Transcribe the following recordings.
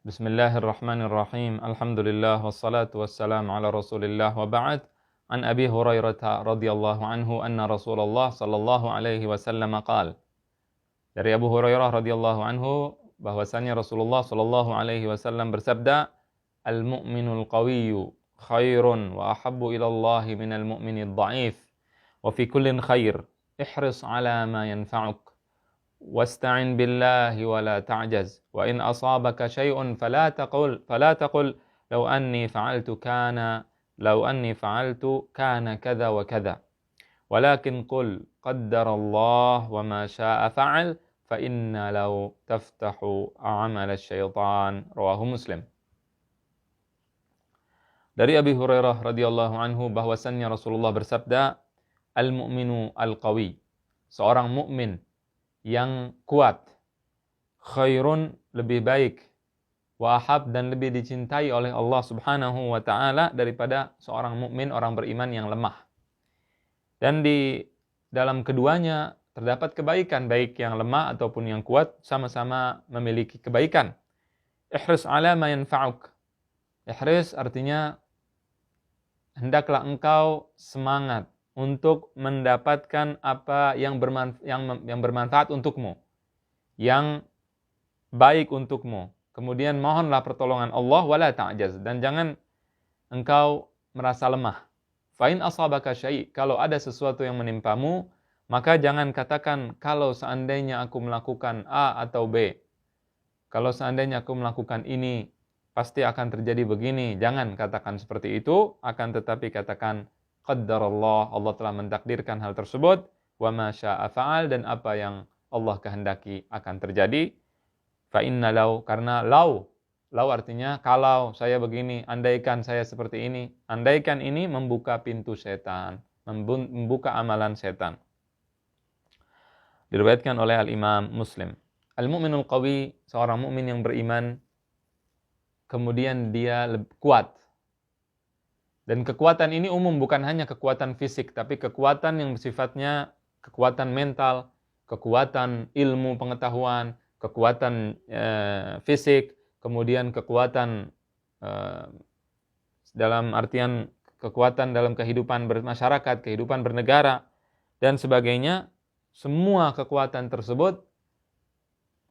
Bismillahirrahmanirrahim. Alhamdulillah wassalatu wassalamu ala Rasulillah wa ba'd. An Abi Hurairah radhiyallahu anhu anna Rasulullah sallallahu alaihi wasallam qala. Dari Abu Hurairah radhiyallahu anhu bahwasanya Rasulullah sallallahu alaihi wasallam bersabda, "Al-mu'minul qawiyyu khairun wa ahabbu ila Allah minal mu'minid dha'if. Wa fi kullin khair. Ihris ala ma yanfa'uk. واستعن بالله ولا تعجز وإن أصابك شيء فلا تقل لو أني فعلت كان كذا وكذا ولكن قل قدر الله وما شاء فعل فإن لو تفتح عمل الشيطان." Rawahu Muslim. Dari Abi Hurairah radhiyallahu anhu bahwasannya Rasulullah bersabda, "Al-mu'minu al-qawi." Seorang mukmin yang kuat, khairun lebih baik, wa ahab dan lebih dicintai oleh Allah Subhanahu wa taala daripada seorang mukmin, orang beriman yang lemah. Dan di dalam keduanya terdapat kebaikan, baik yang lemah ataupun yang kuat sama-sama memiliki kebaikan. Ihris ala ma yanfa'uk. Ihris artinya hendaklah engkau semangat untuk mendapatkan apa yang bermanfaat untukmu, yang baik untukmu. Kemudian mohonlah pertolongan Allah, wala ta'jaz, dan jangan engkau merasa lemah. Fa in asabaka syai', kalau ada sesuatu yang menimpamu, maka jangan katakan kalau seandainya aku melakukan A atau B. Kalau seandainya aku melakukan ini, pasti akan terjadi begini. Jangan katakan seperti itu, akan tetapi katakan qaddarallah, Allah telah mentakdirkan hal tersebut, wa ma syaa fa'al, dan apa yang Allah kehendaki akan terjadi. Fa inna law, karena law artinya kalau saya begini, andaikan saya seperti ini. Andaikan ini membuka pintu setan, membuka amalan setan. Diriwayatkan oleh Al-Imam Muslim. Al-mu'minul qawi, seorang mukmin yang beriman, kemudian dia kuat. Dan kekuatan ini umum, bukan hanya kekuatan fisik, tapi kekuatan yang sifatnya kekuatan mental, kekuatan ilmu pengetahuan, kekuatan fisik, kemudian kekuatan dalam artian kekuatan dalam kehidupan bermasyarakat, kehidupan bernegara, dan sebagainya. Semua kekuatan tersebut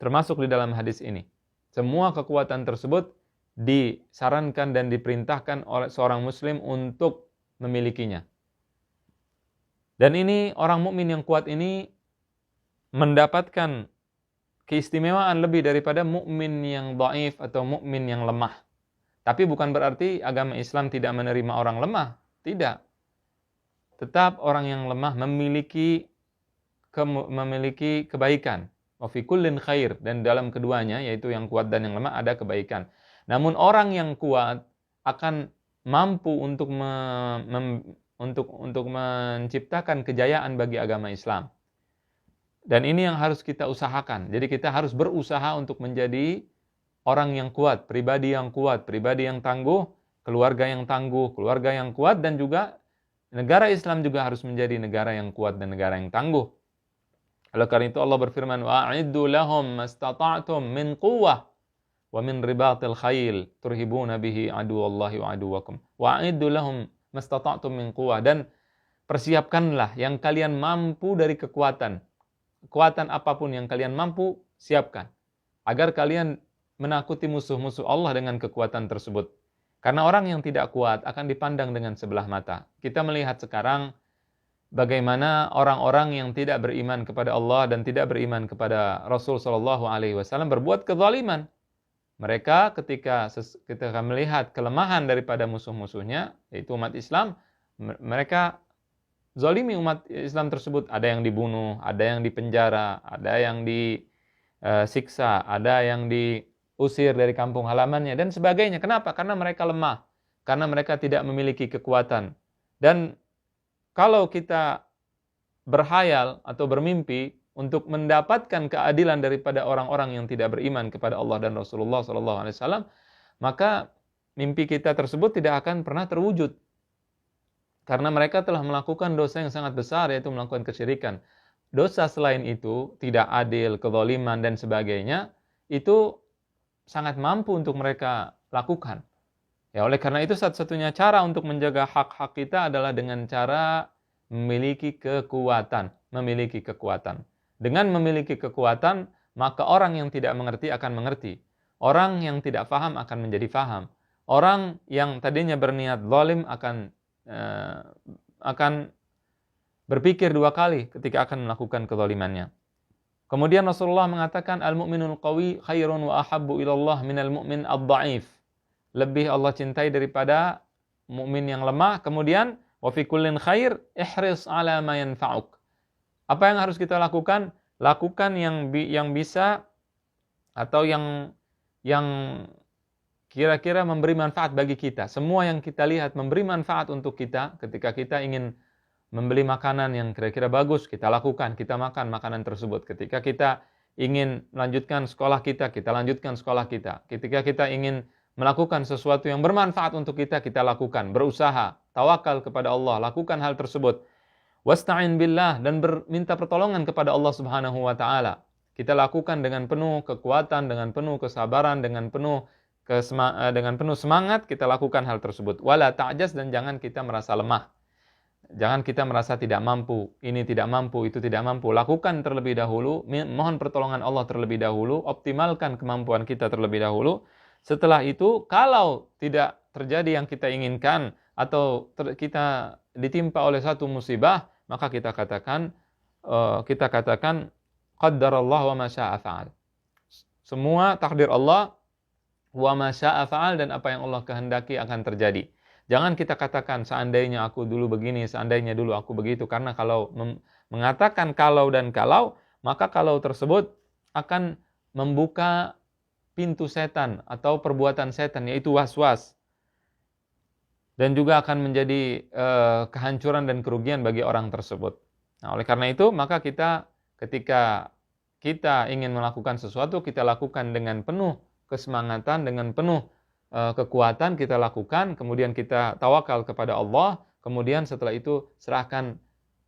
termasuk di dalam hadis ini. Semua kekuatan tersebut disarankan dan diperintahkan oleh seorang muslim untuk memilikinya. Dan ini orang mukmin yang kuat ini mendapatkan keistimewaan lebih daripada mukmin yang dhaif atau mukmin yang lemah. Tapi bukan berarti agama Islam tidak menerima orang lemah, tidak. Tetap orang yang lemah memiliki kebaikan. Wa fi kullin khair, dan dalam keduanya, yaitu yang kuat dan yang lemah, ada kebaikan. Namun orang yang kuat akan mampu untuk menciptakan kejayaan bagi agama Islam. Dan ini yang harus kita usahakan. Jadi kita harus berusaha untuk menjadi orang yang kuat, pribadi yang kuat, pribadi yang tangguh, keluarga yang tangguh, keluarga yang kuat, dan juga negara Islam juga harus menjadi negara yang kuat dan negara yang tangguh. Oleh karena itu Allah berfirman, "Wa'iddu lahum mastata'tum min quwwah wa min ribatil khayl turhibuna bihi aduwallahi wa aduwakum wa a'iddu lahum mastata'tum min quwwah." Dan persiapkanlah yang kalian mampu dari kekuatan apapun yang kalian mampu, siapkan agar kalian menakuti musuh-musuh Allah dengan kekuatan tersebut. Karena orang yang tidak kuat akan dipandang dengan sebelah mata. Kita melihat sekarang bagaimana orang-orang yang tidak beriman kepada Allah dan tidak beriman kepada Rasul sallallahu alaihi wasallam berbuat kezaliman. Mereka ketika melihat kelemahan daripada musuh-musuhnya, yaitu umat Islam, mereka zalimi umat Islam tersebut. Ada yang dibunuh, ada yang dipenjara, ada yang disiksa, ada yang diusir dari kampung halamannya, dan sebagainya. Kenapa? Karena mereka lemah, karena mereka tidak memiliki kekuatan. Dan kalau kita berhayal atau bermimpi untuk mendapatkan keadilan daripada orang-orang yang tidak beriman kepada Allah dan Rasulullah SAW, maka mimpi kita tersebut tidak akan pernah terwujud. Karena mereka telah melakukan dosa yang sangat besar, yaitu melakukan kesyirikan. Dosa selain itu, tidak adil, kezaliman, dan sebagainya, itu sangat mampu untuk mereka lakukan. Ya, oleh karena itu satu-satunya cara untuk menjaga hak-hak kita adalah dengan cara memiliki kekuatan. Dengan memiliki kekuatan, maka orang yang tidak mengerti akan mengerti. Orang yang tidak faham akan menjadi faham. Orang yang tadinya berniat zalim akan berpikir dua kali ketika akan melakukan kezalimannya. Kemudian Rasulullah mengatakan, al-mu'minul qawi khairun wa ahabbu ilallah minal mu'min ad-dha'if. Lebih Allah cintai daripada mukmin yang lemah. Kemudian wa fi kullin khair ihris ala ma yanfa'uk. Apa yang harus kita lakukan? Lakukan yang bisa atau yang kira-kira memberi manfaat bagi kita. Semua yang kita lihat memberi manfaat untuk kita, ketika kita ingin membeli makanan yang kira-kira bagus, kita lakukan, kita makan makanan tersebut. Ketika kita ingin melanjutkan sekolah kita, kita lanjutkan sekolah kita. Ketika kita ingin melakukan sesuatu yang bermanfaat untuk kita, kita lakukan, berusaha, tawakal kepada Allah, lakukan hal tersebut. Wasta'in billah, dan minta pertolongan kepada Allah Subhanahu wa taala. Kita lakukan dengan penuh kekuatan, dengan penuh kesabaran, dengan penuh semangat kita lakukan hal tersebut. Wala ta'jaz, dan jangan kita merasa lemah. Jangan kita merasa tidak mampu, ini tidak mampu, itu tidak mampu. Lakukan terlebih dahulu, mohon pertolongan Allah terlebih dahulu, optimalkan kemampuan kita terlebih dahulu. Setelah itu, kalau tidak terjadi yang kita inginkan atau kita ditimpa oleh satu musibah, maka kita katakan qaddarallah wa ma syaa fa'al. Semua takdir Allah, wa ma syaa fa'al, dan apa yang Allah kehendaki akan terjadi. Jangan kita katakan seandainya aku dulu begini, seandainya dulu aku begitu, karena kalau mengatakan kalau dan kalau, maka kalau tersebut akan membuka pintu setan atau perbuatan setan, yaitu was-was, dan juga akan menjadi kehancuran dan kerugian bagi orang tersebut. Nah, oleh karena itu, maka ketika kita ingin melakukan sesuatu, kita lakukan dengan penuh kesemangatan, dengan penuh kekuatan kita lakukan, kemudian kita tawakal kepada Allah, kemudian setelah itu serahkan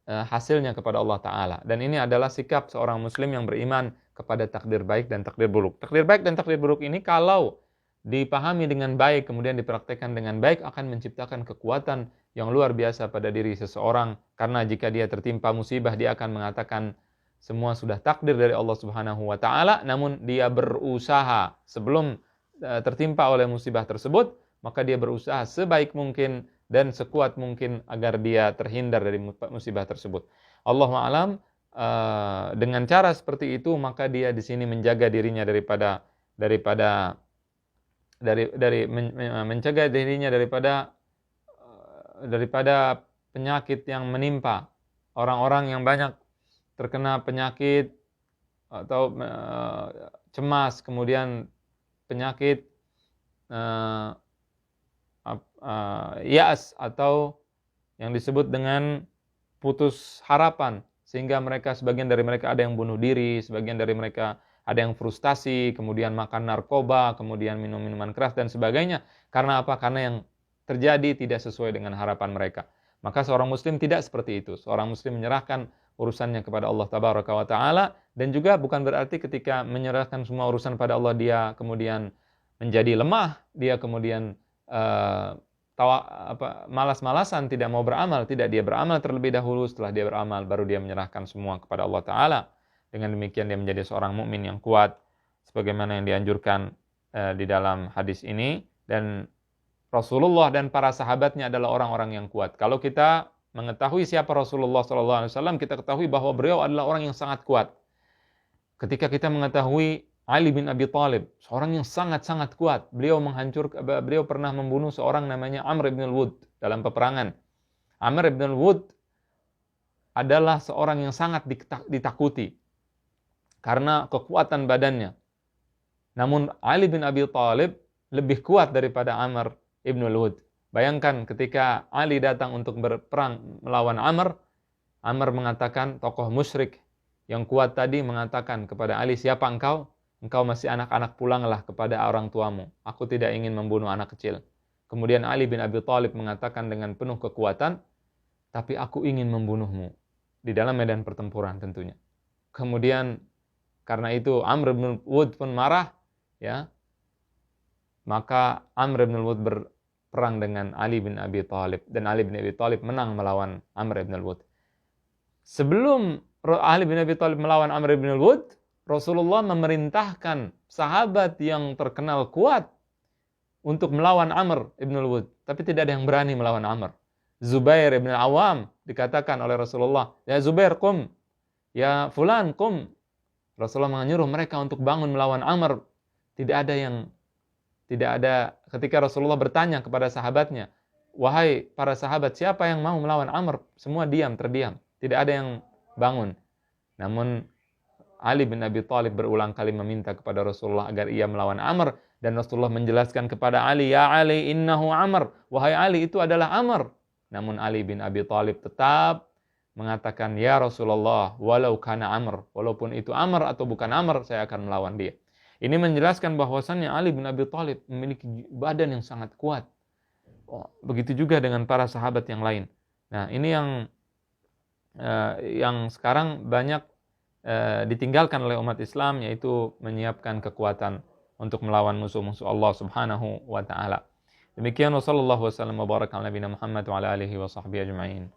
hasilnya kepada Allah Ta'ala. Dan ini adalah sikap seorang muslim yang beriman kepada takdir baik dan takdir buruk. Takdir baik dan takdir buruk ini kalau dipahami dengan baik, kemudian dipraktekkan dengan baik, akan menciptakan kekuatan yang luar biasa pada diri seseorang. Karena jika dia tertimpa musibah, dia akan mengatakan semua sudah takdir dari Allah Subhanahu wa Ta'ala, namun dia berusaha sebelum tertimpa oleh musibah tersebut, maka dia berusaha sebaik mungkin dan sekuat mungkin agar dia terhindar dari musibah tersebut. Allahu a'lam. Dengan cara seperti itu, maka dia di sini menjaga dirinya mencegah dirinya daripada penyakit yang menimpa orang-orang yang banyak terkena penyakit atau cemas, kemudian penyakit ya'as atau yang disebut dengan putus harapan, sehingga sebagian dari mereka ada yang bunuh diri, sebagian dari mereka ada yang frustasi, kemudian makan narkoba, kemudian minum minuman keras dan sebagainya. Karena apa? Karena yang terjadi tidak sesuai dengan harapan mereka. Maka seorang muslim tidak seperti itu. Seorang muslim menyerahkan urusannya kepada Allah Tabaraka wa Ta'ala, dan juga bukan berarti ketika menyerahkan semua urusan pada Allah dia kemudian menjadi lemah, dia kemudian malas-malasan, tidak mau beramal. Tidak, dia beramal terlebih dahulu, setelah dia beramal baru dia menyerahkan semua kepada Allah Ta'ala. Dengan demikian dia menjadi seorang mukmin yang kuat, sebagaimana yang dianjurkan di dalam hadis ini. Dan Rasulullah dan para sahabatnya adalah orang-orang yang kuat. Kalau kita mengetahui siapa Rasulullah SAW, kita ketahui bahwa beliau adalah orang yang sangat kuat. Ketika kita mengetahui Ali bin Abi Thalib, seorang yang sangat-sangat kuat. Beliau pernah membunuh seorang namanya Amr ibn al-Wud dalam peperangan. Amr ibn al-Wud adalah seorang yang sangat ditakuti karena kekuatan badannya. Namun Ali bin Abi Thalib lebih kuat daripada Amr ibn al-Wud. Bayangkan ketika Ali datang untuk berperang melawan Amr mengatakan, tokoh musyrik yang kuat tadi mengatakan kepada Ali, siapa engkau? Engkau masih anak-anak, pulanglah kepada orang tuamu. Aku tidak ingin membunuh anak kecil. Kemudian Ali bin Abi Thalib mengatakan dengan penuh kekuatan, tapi aku ingin membunuhmu. Di dalam medan pertempuran tentunya. Kemudian karena itu Amr bin Wud pun marah, ya. maka Amr bin al-Wud berperang dengan Ali bin Abi Thalib, dan Ali bin Abi Thalib menang melawan Amr bin al-Wud. Sebelum Ali bin Abi Thalib melawan Amr bin al-Wud, Rasulullah memerintahkan sahabat yang terkenal kuat untuk melawan Amr bin al-Wud, tapi tidak ada yang berani melawan Amr. Zubair bin Awam dikatakan oleh Rasulullah, "Ya Zubair, kum. Ya fulan, kum." Rasulullah menyuruh mereka untuk bangun melawan Amr. Tidak ada ketika Rasulullah bertanya kepada sahabatnya, "Wahai para sahabat, siapa yang mau melawan Amr?" Semua terdiam. Tidak ada yang bangun. Namun Ali bin Abi Thalib berulang kali meminta kepada Rasulullah agar ia melawan Amr, dan Rasulullah menjelaskan kepada Ali, "Ya Ali, innahu Amr." Wahai Ali, itu adalah Amr. Namun Ali bin Abi Thalib tetap mengatakan, "Ya Rasulullah, walau kana Amr." Walaupun itu Amr atau bukan Amr, saya akan melawan dia. Ini menjelaskan bahwasannya Ali bin Abi Thalib memiliki badan yang sangat kuat. Begitu juga dengan para sahabat yang lain. Nah, ini yang sekarang banyak ditinggalkan oleh umat Islam, yaitu menyiapkan kekuatan untuk melawan musuh-musuh Allah Subhanahu wa taala. Demikian, wa sallallahu wasallam wa baraka ala nabiyina Muhammad wa ala alihi wa sahbihi ajma'in.